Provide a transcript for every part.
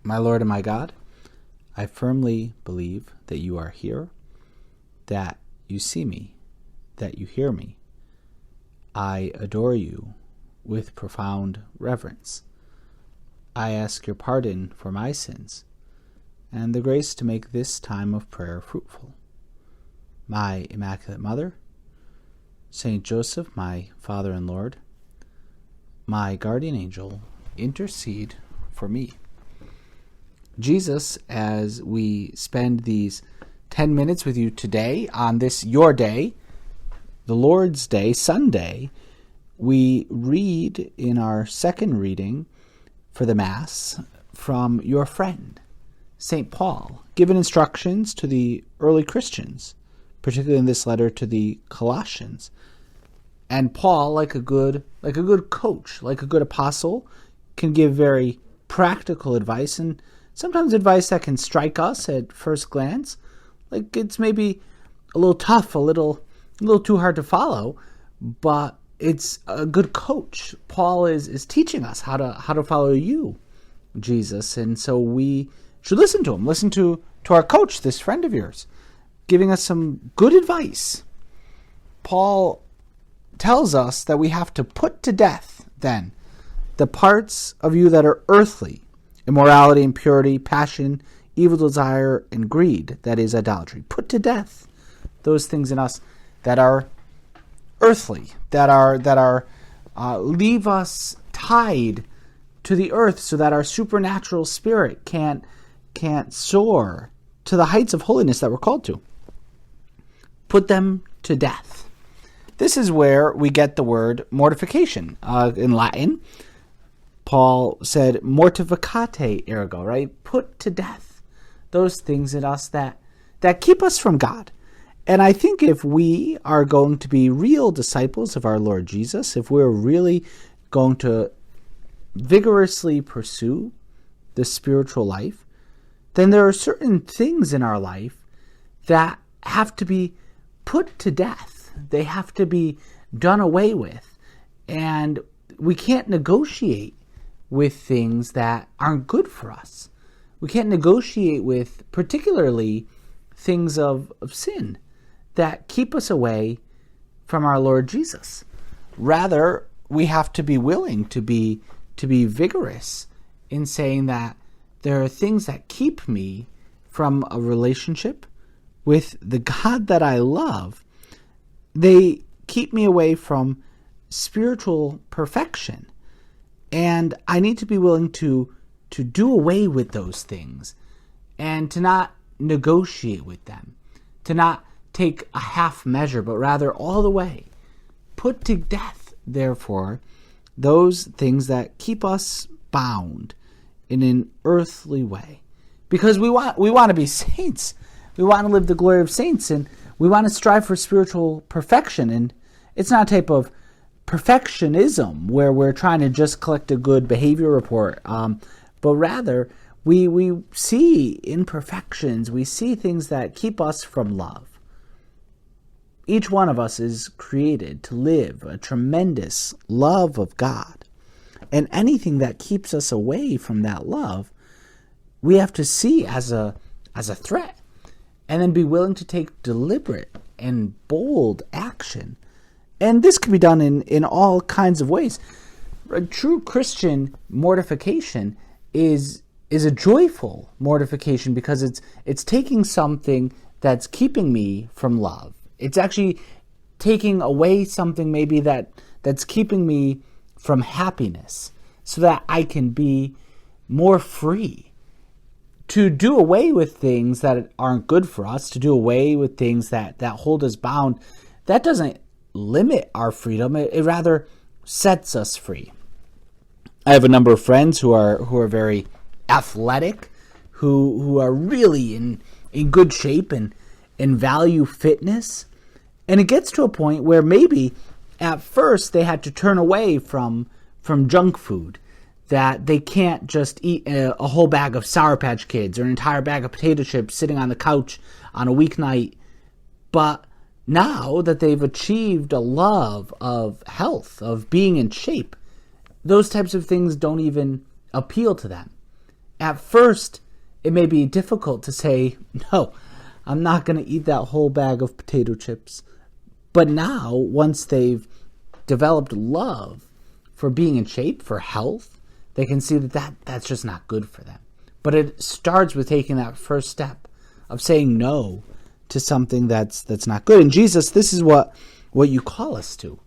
My Lord and my God, I firmly believe that you are here, that you see me, that you hear me. I adore you with profound reverence. I ask your pardon for my sins and the grace to make this time of prayer fruitful. My Immaculate Mother, Saint Joseph, my Father and Lord, my guardian angel, intercede for me. Jesus, as we spend these 10 minutes with you today on this your day, the Lord's Day, Sunday, we read in our second reading for the Mass from your friend, St. Paul, given instructions to the early Christians, particularly in this letter to the Colossians. And Paul, like a good coach, like a good apostle, can give very practical advice, and sometimes advice that can strike us at first glance like it's maybe a little tough, a little too hard to follow, but it's a good coach. Paul is teaching us how to follow you, Jesus, and so we should listen to him. Listen to our coach, this friend of yours, giving us some good advice. Paul tells us that we have to put to death, then, the parts of you that are earthly: immorality, impurity, passion, evil desire, and greed, that is idolatry. Put to death those things in us that are earthly, that leave us tied to the earth, so that our supernatural spirit can't soar to the heights of holiness that we're called to. Put them to death. This is where we get the word mortification. In Latin, Paul said, mortificate ergo, right? Put to death those things in us that keep us from God. And I think if we are going to be real disciples of our Lord Jesus, if we're really going to vigorously pursue the spiritual life, then there are certain things in our life that have to be put to death. They have to be done away with. And we can't negotiate with things that aren't good for us. We can't negotiate with particularly things of sin that keep us away from our Lord Jesus. Rather, we have to be willing to be vigorous in saying that there are things that keep me from a relationship with the God that I love. They keep me away from spiritual perfection. And I need to be willing to do away with those things and to not negotiate with them, to not take a half measure, but rather all the way. Put to death, therefore, those things that keep us bound in an earthly way. Because we want to be saints. We want to live the glory of saints, and we want to strive for spiritual perfection. And it's not a type of perfectionism where we're trying to just collect a good behavior report, but rather we see imperfections, we see things that keep us from love. Each one of us is created to live a tremendous love of God, and anything that keeps us away from that love, we have to see as a threat, and then be willing to take deliberate and bold action. And this can be done in all kinds of ways. A true Christian mortification is a joyful mortification, because it's taking something that's keeping me from love. It's actually taking away something maybe that's keeping me from happiness, so that I can be more free to do away with things that aren't good for us, to do away with things that hold us bound. That doesn't limit our freedom. It rather sets us free. I have a number of friends who are very athletic, who are really in good shape and value fitness. And it gets to a point where maybe at first they had to turn away from junk food, that they can't just eat a whole bag of Sour Patch Kids or an entire bag of potato chips sitting on the couch on a weeknight. But now that they've achieved a love of health, of being in shape, those types of things don't even appeal to them. At first, it may be difficult to say, no, I'm not going to eat that whole bag of potato chips. But now, once they've developed love for being in shape, for health, they can see that's just not good for them. But it starts with taking that first step of saying no to something that's not good. And Jesus, this is what you call us to.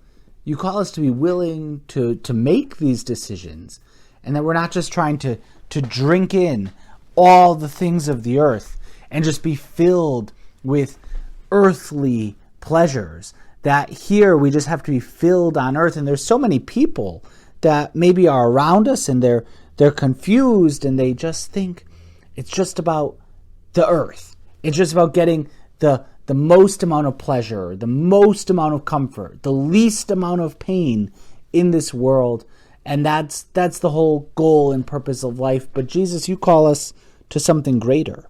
You call us to be willing to make these decisions, and that we're not just trying to drink in all the things of the earth and just be filled with earthly pleasures. That here we just have to be filled on earth. And there's so many people that maybe are around us and they're confused and they just think it's just about the earth. It's just about getting the most amount of pleasure, the most amount of comfort, the least amount of pain in this world. And that's the whole goal and purpose of life. But Jesus, you call us to something greater.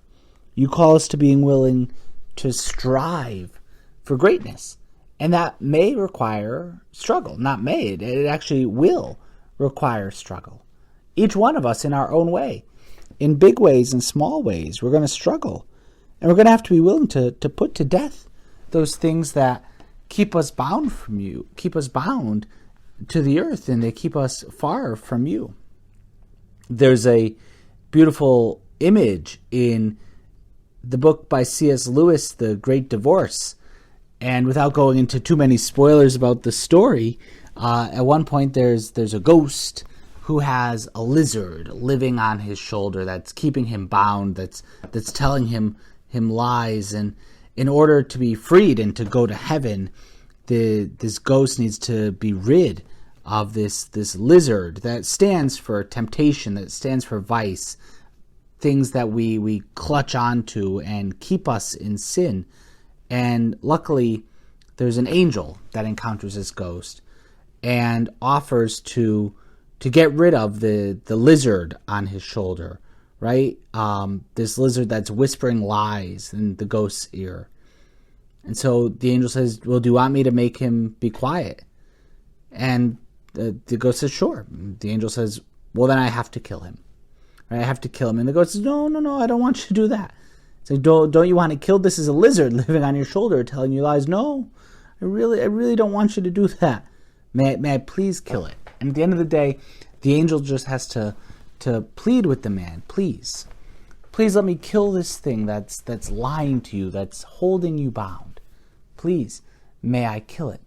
You call us to being willing to strive for greatness. And that may require struggle. Not may, it actually will require struggle. Each one of us in our own way. In big ways and small ways, we're going to struggle. And we're going to have to be willing to put to death those things that keep us bound from you, keep us bound to the earth, and they keep us far from you. There's a beautiful image in the book by C.S. Lewis, The Great Divorce. And without going into too many spoilers about the story, at one point there's a ghost who has a lizard living on his shoulder that's keeping him bound, that's telling him lies. And in order to be freed and to go to heaven, this ghost needs to be rid of this lizard that stands for temptation, that stands for vice, things that we clutch onto and keep us in sin. And luckily, there's an angel that encounters this ghost and offers to get rid of the lizard on his shoulder, right? This lizard that's whispering lies in the ghost's ear. And so the angel says, well, do you want me to make him be quiet? And the ghost says, sure. The angel says, well, then I have to kill him. Right? I have to kill him. And the ghost says, no, I don't want you to do that. It's like, don't you want to kill? This is a lizard living on your shoulder telling you lies. No, I really don't want you to do that. May I please kill it? And at the end of the day, the angel just has to plead with the man. Please let me kill this thing that's lying to you, that's holding you bound. Please, may I kill it?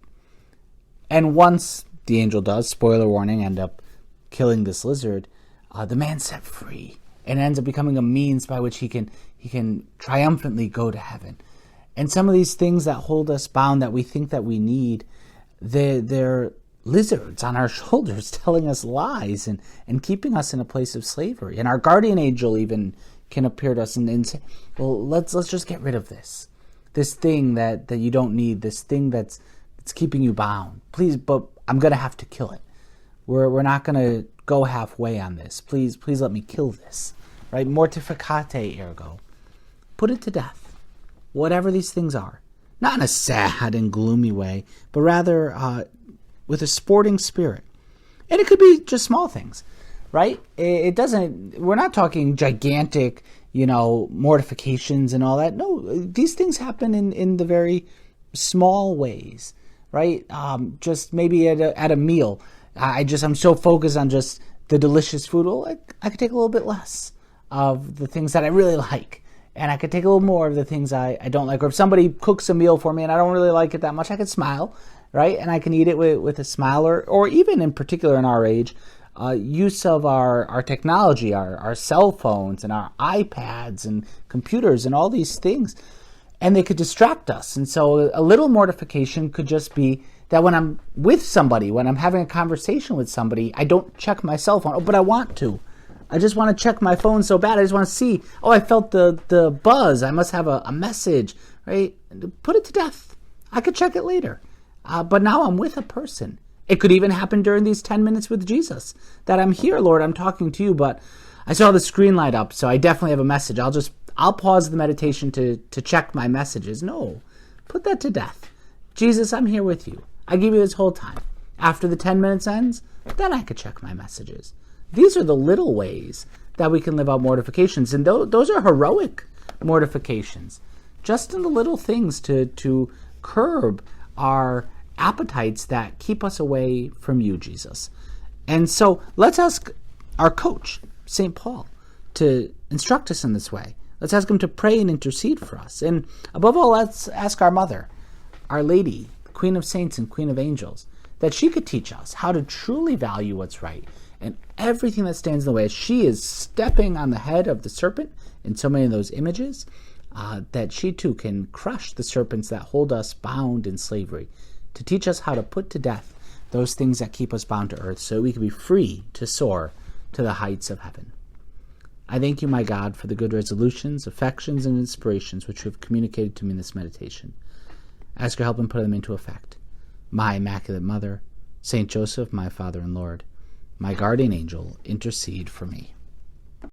And once the angel does, spoiler warning, end up killing this lizard, the man's set free. And it ends up becoming a means by which he can triumphantly go to heaven. And some of these things that hold us bound, that we think that we need, they're lizards on our shoulders telling us lies and keeping us in a place of slavery. And our guardian angel even can appear to us and say, well, let's just get rid of this thing that you don't need, this thing that's keeping you bound. Please, but I'm going to have to kill it. We're not going to go halfway on this. Please let me kill this. Right? Mortificate ergo. Put it to death. Whatever these things are. Not in a sad and gloomy way, but rather with a sporting spirit. And it could be just small things, right? We're not talking gigantic, mortifications and all that. No, these things happen in the very small ways, right? Just maybe at a meal. I'm so focused on just the delicious food. Well, I could take a little bit less of the things that I really like. And I could take a little more of the things I don't like. Or if somebody cooks a meal for me and I don't really like it that much, I could smile, right? And I can eat it with a smile. Or even in particular in our age, use of our technology, our cell phones and our iPads and computers and all these things. And they could distract us. And so a little mortification could just be that when I'm with somebody, when I'm having a conversation with somebody, I don't check my cell phone. Oh, but I want to. I just want to check my phone so bad. I just want to see, I felt the buzz. I must have a message, right? Put it to death. I could check it later. But now I'm with a person. It could even happen during these 10 minutes with Jesus. That I'm here, Lord, I'm talking to you, but I saw the screen light up, so I definitely have a message. I'll pause the meditation to check my messages. No, put that to death. Jesus, I'm here with you. I give you this whole time. After the 10 minutes ends, then I could check my messages. These are the little ways that we can live out mortifications. And those are heroic mortifications. Just in the little things to curb our appetites that keep us away from you, Jesus. And so let's ask our coach, St. Paul, to instruct us in this way. Let's ask him to pray and intercede for us. And above all, let's ask our mother, Our Lady, Queen of Saints and Queen of Angels, that she could teach us how to truly value what's right and everything that stands in the way. As she is stepping on the head of the serpent in so many of those images, that she too can crush the serpents that hold us bound in slavery, to teach us how to put to death those things that keep us bound to earth so we can be free to soar to the heights of heaven. I thank you, my God, for the good resolutions, affections, and inspirations which you have communicated to me in this meditation. Ask your help in putting them into effect. My Immaculate Mother, Saint Joseph, my Father and Lord, my guardian angel, intercede for me.